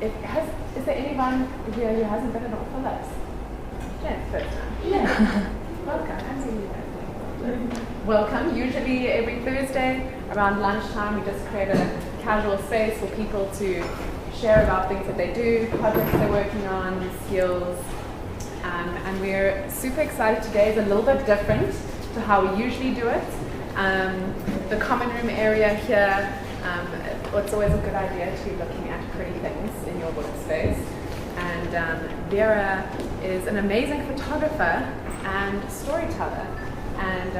is there anyone here who hasn't been in All for Lips? Jen, first time. Yeah. Welcome. I'm seeing you guys. Welcome. Usually every Thursday around lunchtime we just create a casual space for people to share about things that they do, projects they're working on, skills. And we're super excited. Today is a little bit different to how we usually do it. The common room area here, it's always a good idea to be looking at pretty things in your workspace. And Vera is an amazing photographer and storyteller. And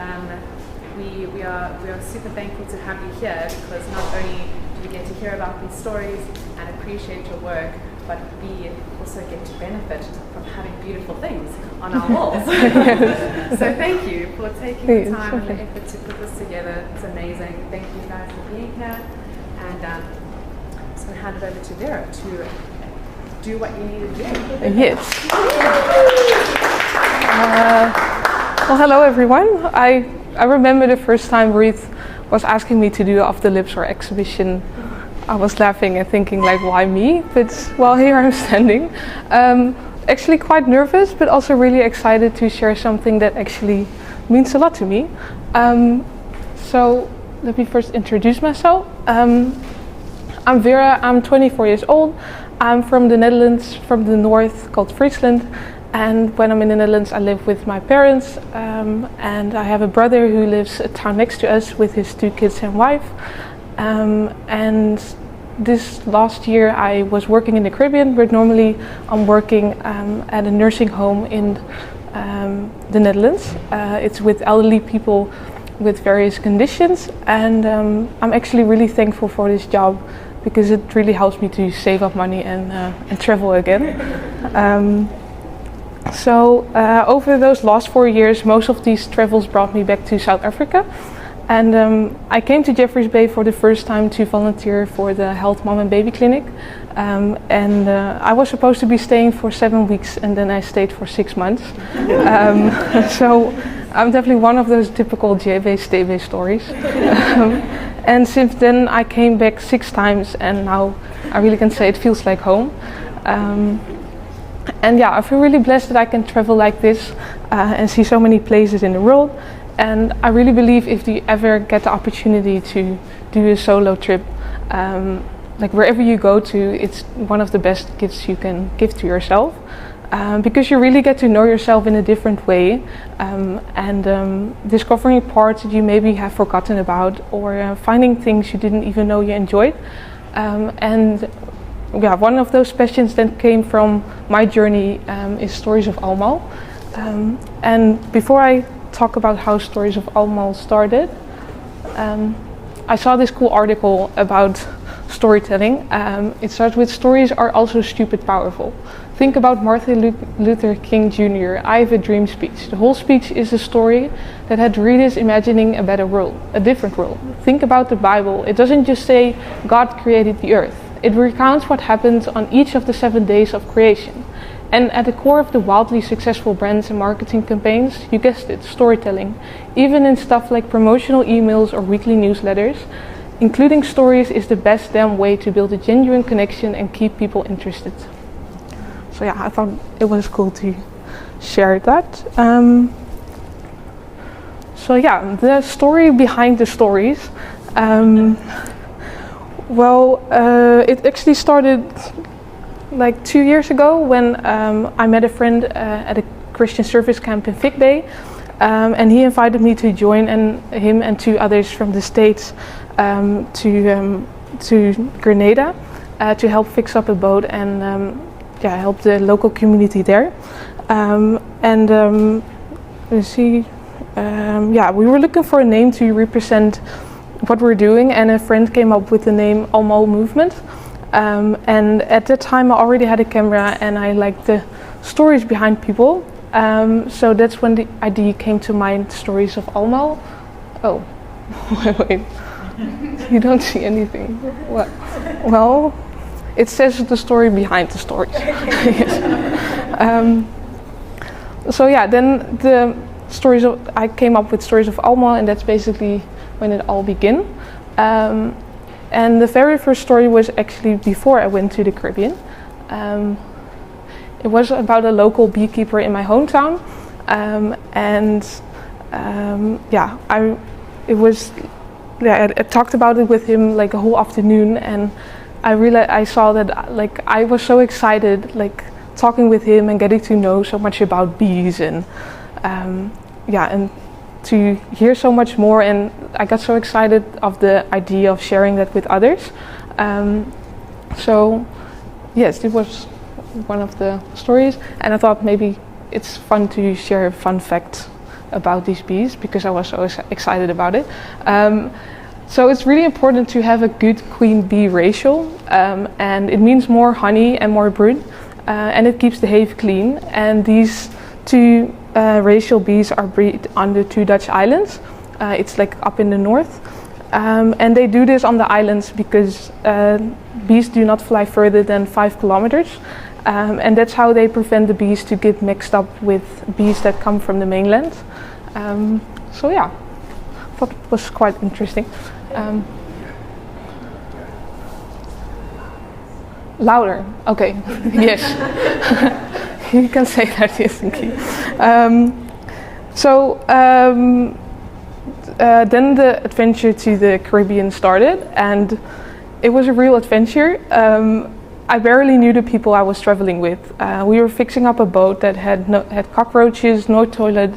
we are super thankful to have you here, because not only do we get to hear about these stories and appreciate your work, but we also get to benefit from having beautiful things on our walls. So thank you for taking the time and the effort to put this together. It's amazing. Thank you guys for being here. And I'm just going to hand it over to Vera to do what you need to do. Yes. Well, hello everyone. I remember the first time Ruth was asking me to do Off the Lips or exhibition. I was laughing and thinking, like, why me? But well, here I'm standing. Actually quite nervous, but also really excited to share something that actually means a lot to me. So let me first introduce myself. I'm Vera, I'm 24 years old. I'm from the Netherlands, from the north, called Friesland. And when I'm in the Netherlands, I live with my parents. And I have a brother who lives a town next to us with his 2 kids and wife. And this last year I was working in the Caribbean, but normally I'm working at a nursing home in the Netherlands. It's with elderly people with various conditions, and I'm actually really thankful for this job, because it really helps me to save up money and travel again. So over those last 4 years, most of these travels brought me back to South Africa. And I came to Jeffreys Bay for the first time to volunteer for the Health Mom and Baby Clinic. And I was supposed to be staying for 7 weeks, and then I stayed for 6 months. So I'm definitely one of those typical JB stay stories. And since then I came back 6 times, and now I really can say it feels like home. And yeah, I feel really blessed that I can travel like this and see so many places in the world. And I really believe if you ever get the opportunity to do a solo trip, like wherever you go to, it's one of the best gifts you can give to yourself, because you really get to know yourself in a different way, and discovering parts that you maybe have forgotten about, or finding things you didn't even know you enjoyed. And yeah, one of those passions that came from my journey is Stories of Allemaal. And before I talk about how Stories of Allemaal started, I saw this cool article about storytelling. It starts with, "Stories are also stupid powerful. Think about Martin Luther King Jr. I Have a Dream speech. The whole speech is a story that had readers imagining a better world, a different world. Think about the Bible. It doesn't just say God created the earth. It recounts what happened on each of the 7 days of creation. And at the core of the wildly successful brands and marketing campaigns, you guessed it, storytelling. Even in stuff like promotional emails or weekly newsletters, including stories is the best damn way to build a genuine connection and keep people interested." So yeah, I thought it was cool to share that. So yeah, the story behind the stories. It actually started like 2 years ago when I met a friend at a Christian service camp in Fig Bay, and he invited me to join, and him and 2 others from the States to Grenada to help fix up a boat and help the local community there. We were looking for a name to represent what we're doing, and a friend came up with the name Allemaal Movement. And at that time I already had a camera, and I liked the stories behind people. So that's when the idea came to mind, Stories of Allemaal. Oh, wait. You don't see anything. What? Well, it says the story behind the stories. Yes. Then the I came up with Stories of Allemaal, and that's basically when it all began. And the very first story was actually before I went to the Caribbean. It was about a local beekeeper in my hometown, I talked about it with him like a whole afternoon, and I saw that like I was so excited, like talking with him and getting to know so much about bees, and and to hear so much more, and I got so excited of the idea of sharing that with others. So yes, it was one of the stories, and I thought maybe it's fun to share a fun fact about these bees because I was so excited about it. So it's really important to have a good queen bee ratio, and it means more honey and more brood, and it keeps the hive clean. And these two racial bees are bred on the 2 Dutch islands. It's like up in the north, and they do this on the islands because bees do not fly further than 5 kilometers, and that's how they prevent the bees to get mixed up with bees that come from the mainland. So yeah, I thought it was quite interesting. Louder, okay, yes. You can say that, yes, thank you. Then the adventure to the Caribbean started, and it was a real adventure. I barely knew the people I was traveling with. We were fixing up a boat that had cockroaches, no toilet,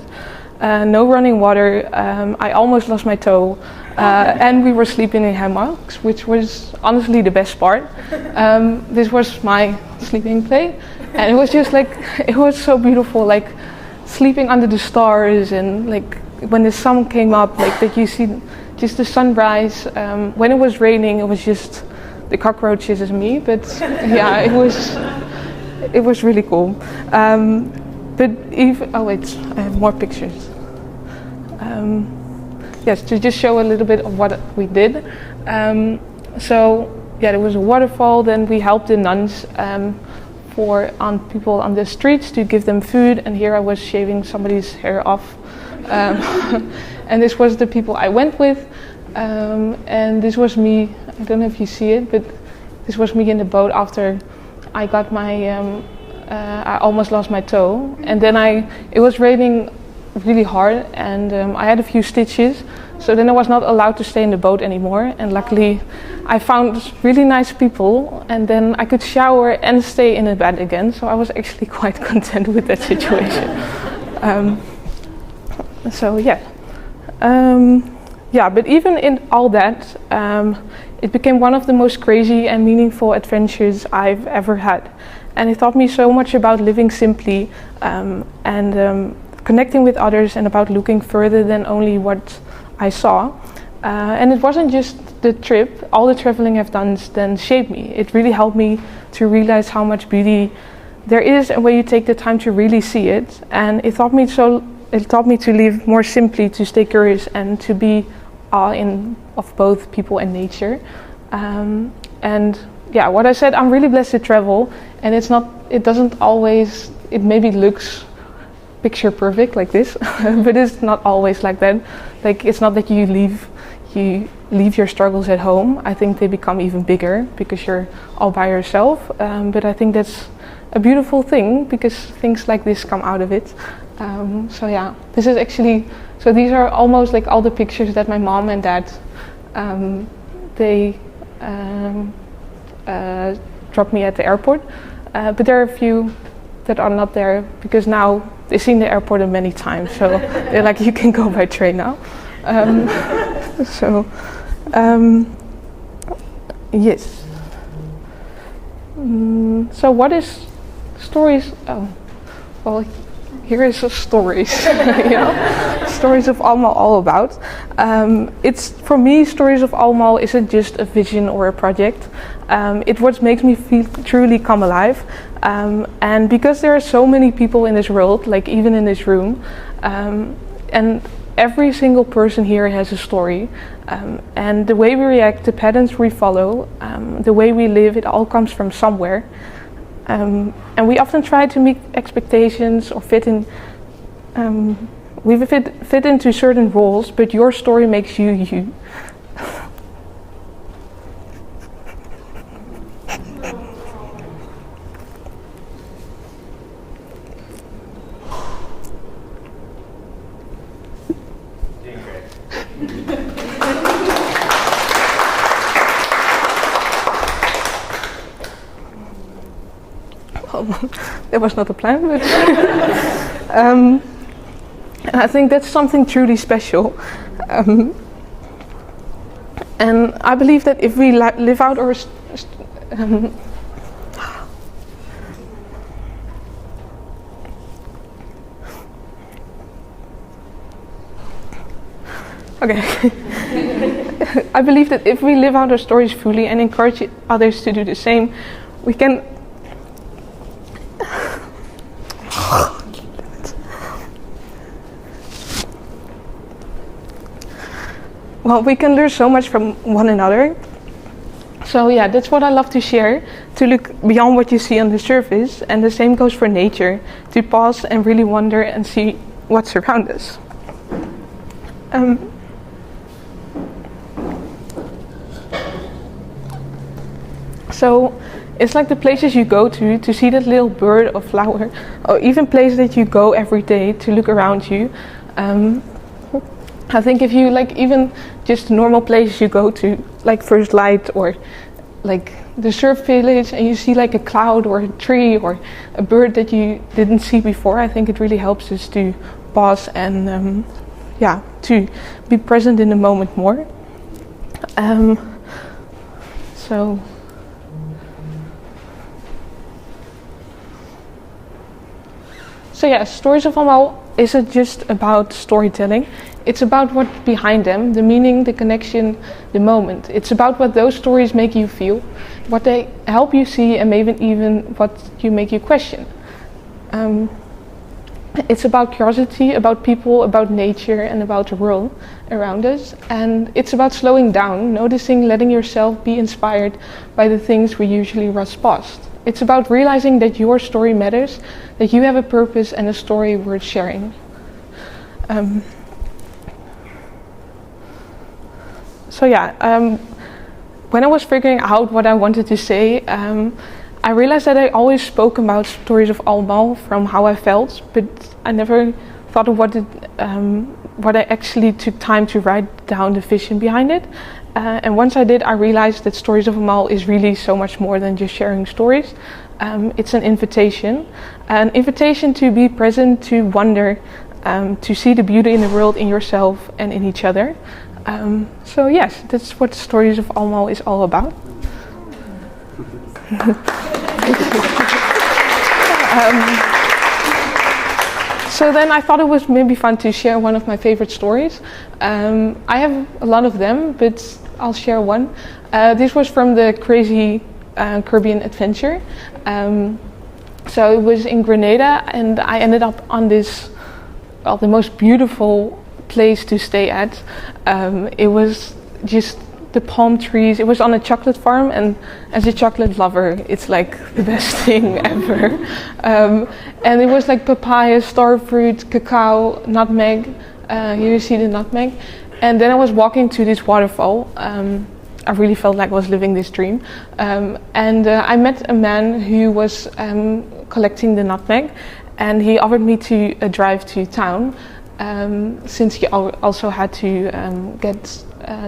no running water. I almost lost my toe, and we were sleeping in hammocks, which was honestly the best part. This was my sleeping place, and it was just like, it was so beautiful, like sleeping under the stars, and like when the sun came up, like that you see just the sunrise. When it was raining, it was just the cockroaches and me, but yeah, it was really cool. But even, oh wait, I have more pictures. Yes, to just show a little bit of what we did. So yeah, there was a waterfall. Then we helped the nuns on people on the streets to give them food. And here I was shaving somebody's hair off. And this was the people I went with. And this was me. I don't know if you see it, but this was me in the boat after I got my. I almost lost my toe, and then it was raining really hard, and I had a few stitches, so then I was not allowed to stay in the boat anymore. And luckily I found really nice people, and then I could shower and stay in the bed again, so I was actually quite content with that situation. But even in all that, it became one of the most crazy and meaningful adventures I've ever had. And it taught me so much about living simply, and connecting with others, and about looking further than only what I saw. And it wasn't just the trip, all the traveling I've done then shaped me. It really helped me to realize how much beauty there is, and when you take the time to really see it. And it taught me to live more simply, to stay curious, and to be awe of both people and nature. And yeah, what I said, I'm really blessed to travel, and it maybe looks picture perfect like this, but it's not always like that. Like, it's not that you leave your struggles at home. I think they become even bigger because you're all by yourself. But I think that's a beautiful thing, because things like this come out of it. This is actually, so these are almost like all the pictures that my mom and dad dropped me at the airport, but there are a few that are not there because now they've seen the airport many times, so they're like, you can go by train now. Yes. So what is stories? Oh, well, here is stories. Stories of Allemaal all about. It's, for me, Stories of Allemaal isn't just a vision or a project. It's what makes me feel truly come alive. And because there are so many people in this world, like even in this room, and every single person here has a story, and the way we react, the patterns we follow, the way we live, it all comes from somewhere. And we often try to meet expectations or fit into certain roles, but your story makes you you. that was not the plan, but and I think that's something truly special. And I believe that if we live out our okay. I believe that if we live out our stories fully and encourage others to do the same, we can we can learn so much from one another. So yeah, that's what I love to share, to look beyond what you see on the surface, and the same goes for nature, to pause and really wonder and see what's around us. So it's like the places you go to see that little bird or flower, or even places that you go every day to look around you. I think if you like even just normal places you go to, like First Light or like the surf village, and you see like a cloud or a tree or a bird that you didn't see before, I think it really helps us to pause and to be present in the moment more. So yeah, Stories of Allemaal isn't just about storytelling. It's about what's behind them, the meaning, the connection, the moment. It's about what those stories make you feel, what they help you see, and maybe even what you make you question. It's about curiosity, about people, about nature, and about the world around us. And it's about slowing down, noticing, letting yourself be inspired by the things we usually rush past. It's about realizing that your story matters, that you have a purpose and a story worth sharing. When I was figuring out what I wanted to say, I realized that I always spoke about Stories of Allemaal from how I felt, but I never thought of what I actually took time to write down the vision behind it. And once I did, I realized that Stories of Allemaal is really so much more than just sharing stories. It's an invitation to be present, to wonder, to see the beauty in the world, in yourself and in each other. So yes, that's what Stories of Allemaal is all about. So then I thought it was maybe fun to share one of my favorite stories. I have a lot of them, but I'll share one. This was from the Crazy Caribbean Adventure. So it was in Grenada, and I ended up on this, the most beautiful place to stay at. It was just the palm trees. It was on a chocolate farm, and as a chocolate lover, it's like the best thing ever. And it was like papaya, star fruit, cacao, nutmeg. Here you see the nutmeg. And then I was walking to this waterfall. I really felt like I was living this dream. And I met a man who was collecting the nutmeg, and he offered me to drive to town, since he also had to get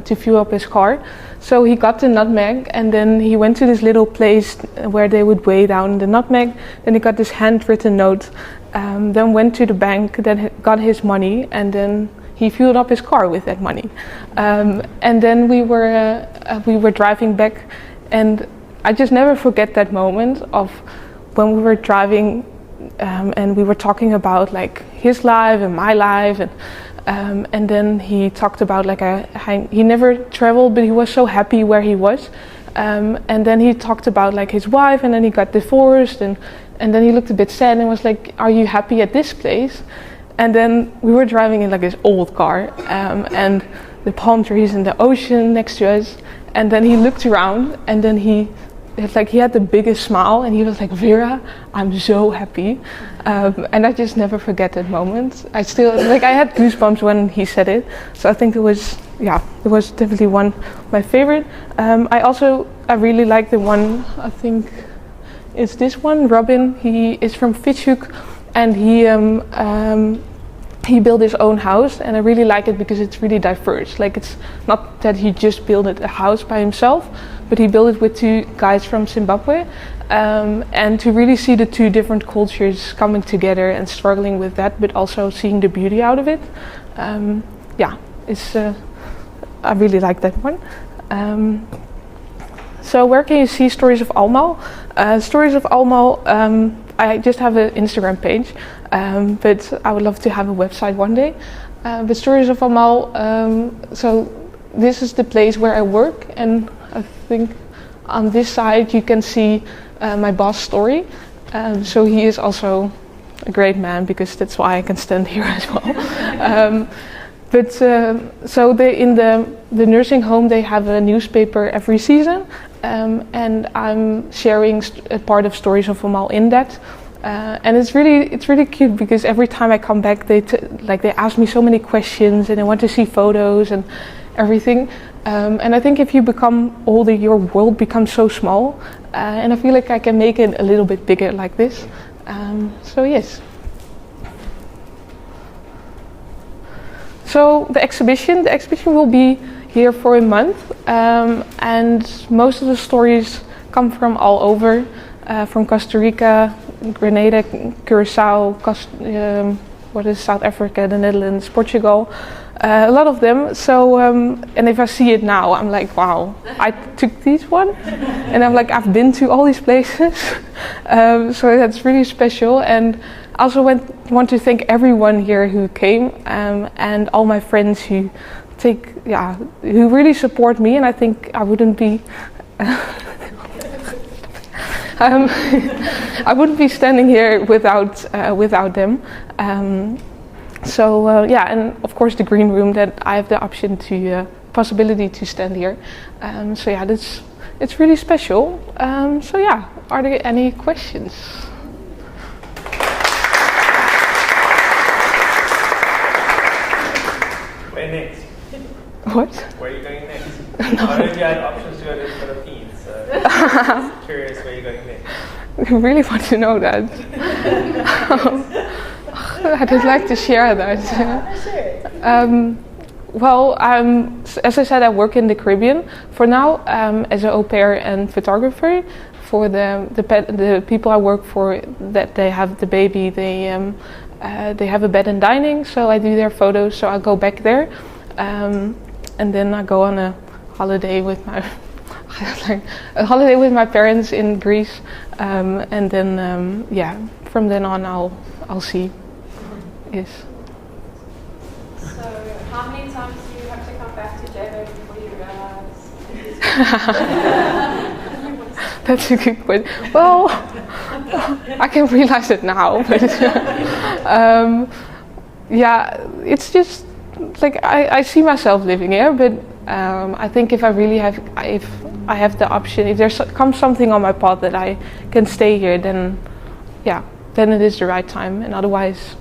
to fuel up his car. So he got the nutmeg, and then he went to this little place where they would weigh down the nutmeg. Then he got this handwritten note, then went to the bank, then got his money, and then he fueled up his car with that money. And then we were driving back, and I just never forget that moment of when we were driving, and we were talking about like his life and my life, and then he talked about like he never traveled, but he was so happy where he was. And then he talked about like his wife, and then he got divorced, and then he looked a bit sad and was like, "Are you happy at this place?" And then we were driving in like this old car, and the palm trees and the ocean next to us. And then he looked around, and then he had the biggest smile, and he was like, "Vera, I'm so happy." And I just never forget that moment. I had goosebumps when he said it. So I think it was definitely one of my favorite. I really like the one, I think it's this one, Robin. He is from Fitchhoek, and he built his own house, and I really like it because it's really diverse. Like, it's not that he just built a house by himself, but he built it with two guys from Zimbabwe. and to really see the two different cultures coming together and struggling with that, but also seeing the beauty out of it. It's I really like that one. So where can you see Stories of Almo? Stories of Almo, I just have an Instagram page, but I would love to have a website one day. But Stories of Almo, so this is the place where I work, and I think on this side you can see my boss Story. So he is also a great man, because that's why I can stand here as well. So in the nursing home they have a newspaper every season, and I'm sharing a part of Stories of Almo in that. And it's really cute, because every time I come back they ask me so many questions, and they want to see photos and everything. And I think if you become older, your world becomes so small, and I feel like I can make it a little bit bigger like this. So yes. So the exhibition will be here for a month, and most of the stories come from all over, from Costa Rica, Grenada, Curacao, South Africa, the Netherlands, Portugal, a lot of them. So and if I see it now, I'm like, wow, I took this one, and I'm like, I've been to all these places. So that's really special. And I also want to thank everyone here who came, and all my friends who who really support me. And I think I wouldn't be I wouldn't be standing here without them. And of course the green room, that I have the option to possibility to stand here. It's really special. Are there any questions? Where next? What? Where are you going next? No. I don't know if you had options to go to the Philippines, so just curious where you're going next. You really want to know that? I'd just like to share that. As I said, I work in the Caribbean for now, as an au pair and photographer. For the people I work for, that they have the baby, they have a bed and dining, so I do their photos. So I go back there, and then I go on a holiday with my parents in Greece, and then from then on I'll see. Yes. So how many times do you have to come back to Java before you realize? That's a good question. Well, I can realize it now, but it's just like I see myself living here, but I think if I have the option, if there comes something on my path that I can stay here, then it is the right time. And otherwise,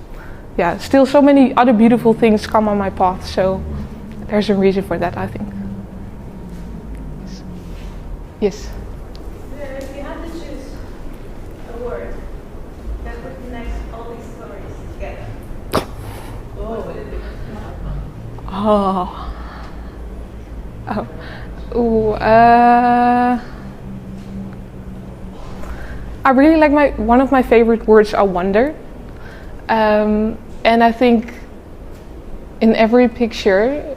still so many other beautiful things come on my path, so there's a reason for that, I think. Yes. If you had to choose a word that would connect all these stories together, what would it be? I really like one of my favorite words are wonder, and I think in every picture,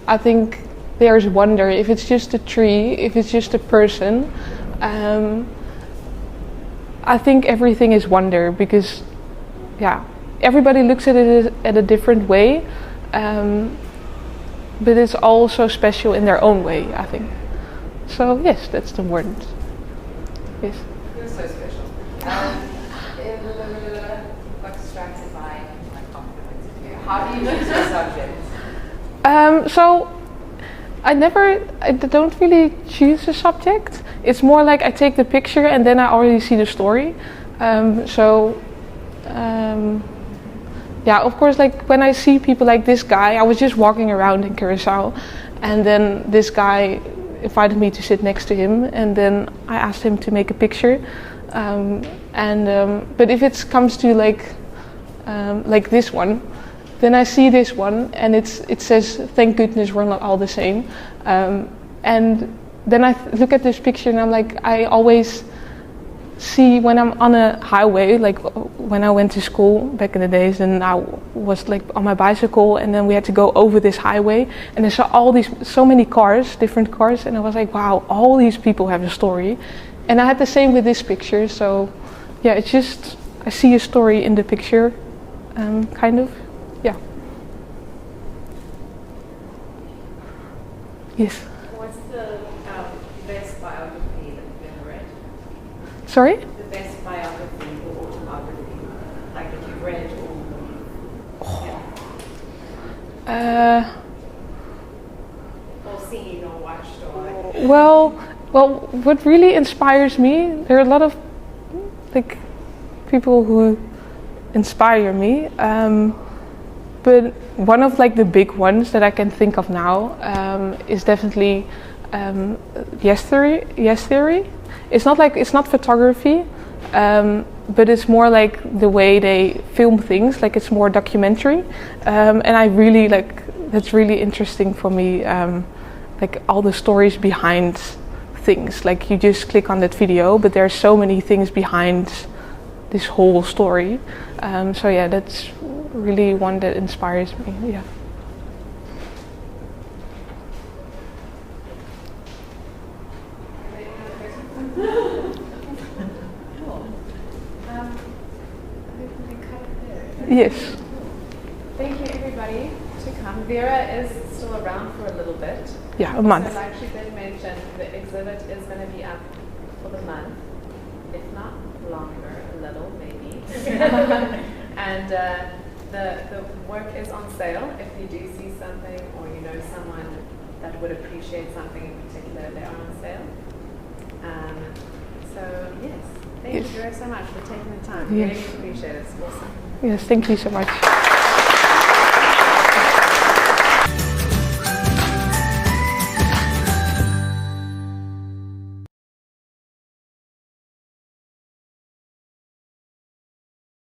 I think there's wonder. If it's just a tree, if it's just a person, I think everything is wonder, because everybody looks at it at a different way, but it's all so special in their own way, I think. So yes, that's the word. Yes. You're so special. Distracted by my compliments of you. How do you choose your subjects? So I don't really choose a subject. It's more like I take the picture and then I already see the story. Of course, like when I see people like this guy, I was just walking around in Curacao, and then this guy invited me to sit next to him, and then I asked him to make a picture. But if it comes to like this one, then I see this one, and it says, "Thank goodness we're not all the same." And then I look at this picture, and I'm like, I always see when I'm on a highway, like when I went to school back in the days, and I was like on my bicycle, and then we had to go over this highway, and I saw so many cars, different cars, and I was like, wow, all these people have a story. And I had the same with this picture, so yeah, it's just, I see a story in the picture, kind of, yeah. Yes. What's the best biography that you've ever read? Sorry? The best biography or autobiography, like that you've read or seen or watched or. Well, what really inspires me, there are a lot of like people who inspire me, but one of like the big ones that I can think of now is definitely Yes Theory. It's not photography, but it's more like the way they film things, like it's more documentary, and I really that's really interesting for me, like all the stories behind things. Like you just click on that video, but there are so many things behind this whole story. So yeah, that's really one that inspires me. Yeah. Yes. Thank you everybody to come. Vera is still around for a little bit. Yeah, a month. So like she did mention, the exhibit is going to be up for the month, if not longer, a little maybe. And the work is on sale. If you do see something or you know someone that would appreciate something in particular, they are on sale. So yes, thank you Vera so much for taking the time. Yes. Really appreciate it. It's awesome. Yes, thank you so much.